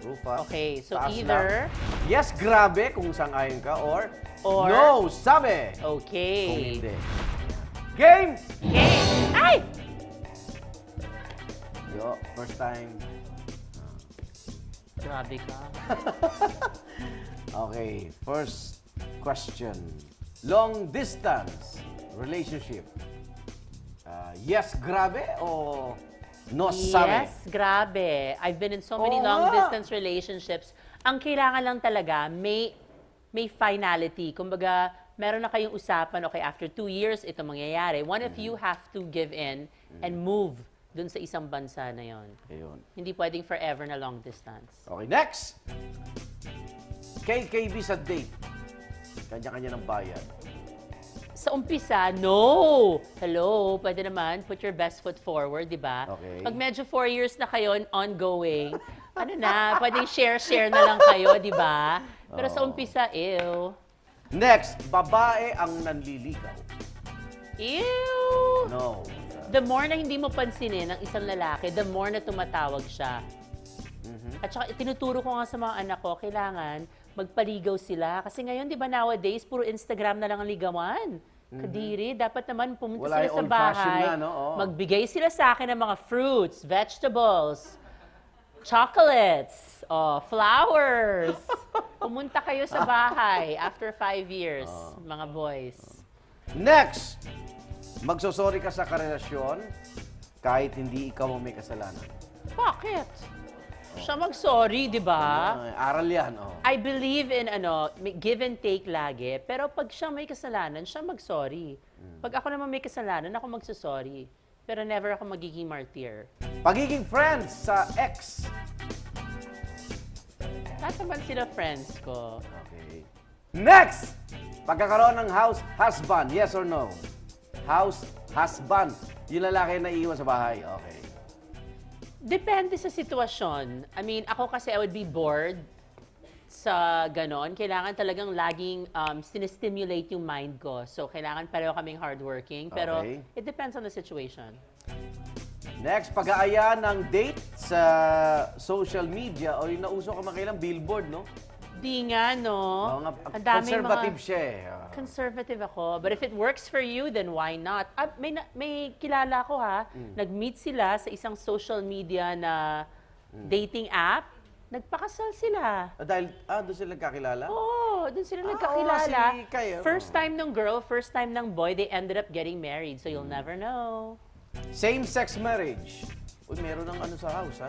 Rufa. Okay, so Taas either... lang. Yes, grabe kung sang-ayon ka or Or- no, sabi. Kung Okay. hindi. Game! Okay. Ay! Yo, first time. Grabe ka. Okay, first question. Long distance relationship. Yes, grabe o no, sabi? Yes, grabe. I've been in so many Oo nga. long-distance relationships. Ang kailangan lang talaga, may finality. Kumbaga, meron na kayong usapan, okay, after 2 years, ito mangyayari. One of you have to give in and move dun sa isang bansa na yon. Ayun. Hindi pwedeng forever na long distance. Okay, next. KKB sa date. Kanya-kanya ng bayad. Sa umpisa, no! Hello, pwede naman, put your best foot forward, di ba? Okay. Pag medyo 4 years na kayo ongoing, ano na, pwedeng share-share na lang kayo, di ba? Pero sa Oo. umpisa, ew. Next, babae ang nanliligaw. Ew! No. The more na hindi mo pansinin ang isang lalaki, the more na tumatawag siya. At saka tinuturo ko nga sa mga anak ko, kailangan magpaligaw sila. Kasi ngayon, di ba nowadays, puro Instagram na lang ang ligawan. Kadiri, dapat naman pumunta Wala sila yung sa old-fashioned bahay. na, no? Oo. Magbigay sila sa akin ng mga fruits, vegetables, chocolates, flowers. Pumunta kayo sa bahay after 5 years, mga boys. Next, magsosorry ka sa karelasyon kahit hindi ikaw ang may kasalanan. Bakit? Siya mag-sorry, di ba? Ay, aral yan, oh. I believe in may give and take lagi, pero pag siya may kasalanan, siya mag-sorry. Pag ako naman may kasalanan, ako magsasorry. Pero never ako magiging martyr. Pagiging friends sa ex. Lahat naman sila friends ko. Okay. Next! Pagkakaroon ng house husband, yes or no? House husband. Yung lalaki na iiwan sa bahay. Okay. Depende sa sitwasyon. I mean, ako kasi I would be bored sa ganon. Kailangan talagang laging sinestimulate yung mind ko. So, kailangan pareho kaming hardworking. Pero, Okay. it depends on the situation. Next, pag-aaya ng date sa social media o yung nauso ka makailang billboard, no? Di nga, no? Oo nga, Ang daming conservative mga- siya eh. Conservative ako. But if it works for you, then why not? May kilala ko ha, nag-meet sila sa isang social media na dating app. Nagpakasal sila. Dahil, doon sila nagkakilala? Oo, doon sila oo, nagkakilala. si Kai, oh. First time ng girl, first time ng boy, they ended up getting married. So you'll never know. Same-sex marriage. Uy, meron ng ano sa house, ha?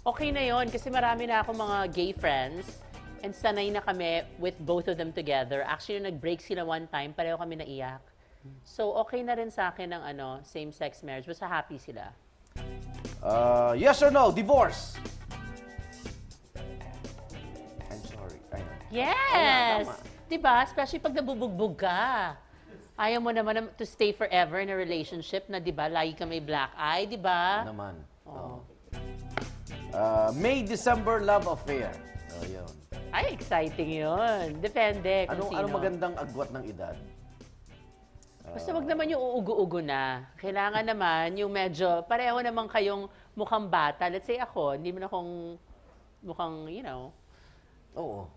Okay na yon kasi marami na ako mga gay friends. And sanay na kami with both of them together. Actually, nag-break sila one time, pareho kami naiyak. So, okay na rin sa akin ng same-sex marriage. Basta happy sila. Yes or no? Divorce. I'm sorry. I know. Yes! Tama. Diba? Especially pag nabubugbog ka. Ayaw mo naman to stay forever in a relationship na, diba, lagi ka may black eye, diba? Naman. Oo. May December love affair. Yun. Ay, exciting yun. Depende kung sino. Anong magandang agwat ng edad? Basta wag naman yung uugo-ugo na. Kailangan naman yung medyo, pareho naman kayong mukhang bata. Let's say ako, hindi mo na akong mukhang, Oo.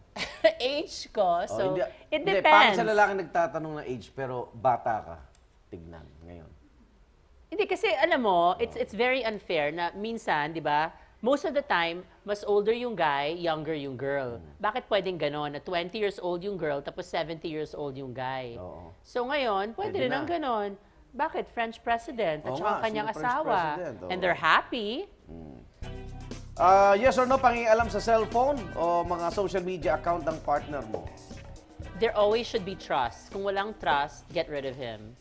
age ko. So, it Hindi, parang depends. sa lalaki nagtatanong ng age, pero bata ka. Tignan, ngayon. Hindi kasi alam mo, it's very unfair na minsan, 'di ba? Most of the time, mas older yung guy, younger yung girl. Bakit pwedeng ganon? Na 20 years old yung girl, tapos 70 years old yung guy. Oo. So ngayon, pwede Pwede rin na. ang ganon. Bakit? French president at Oo saka nga, ang kanyang sino French asawa. president? Oo. And they're happy. Yes or no, pangingalam sa cellphone o mga social media account ng partner mo? There always should be trust. Kung walang trust, get rid of him.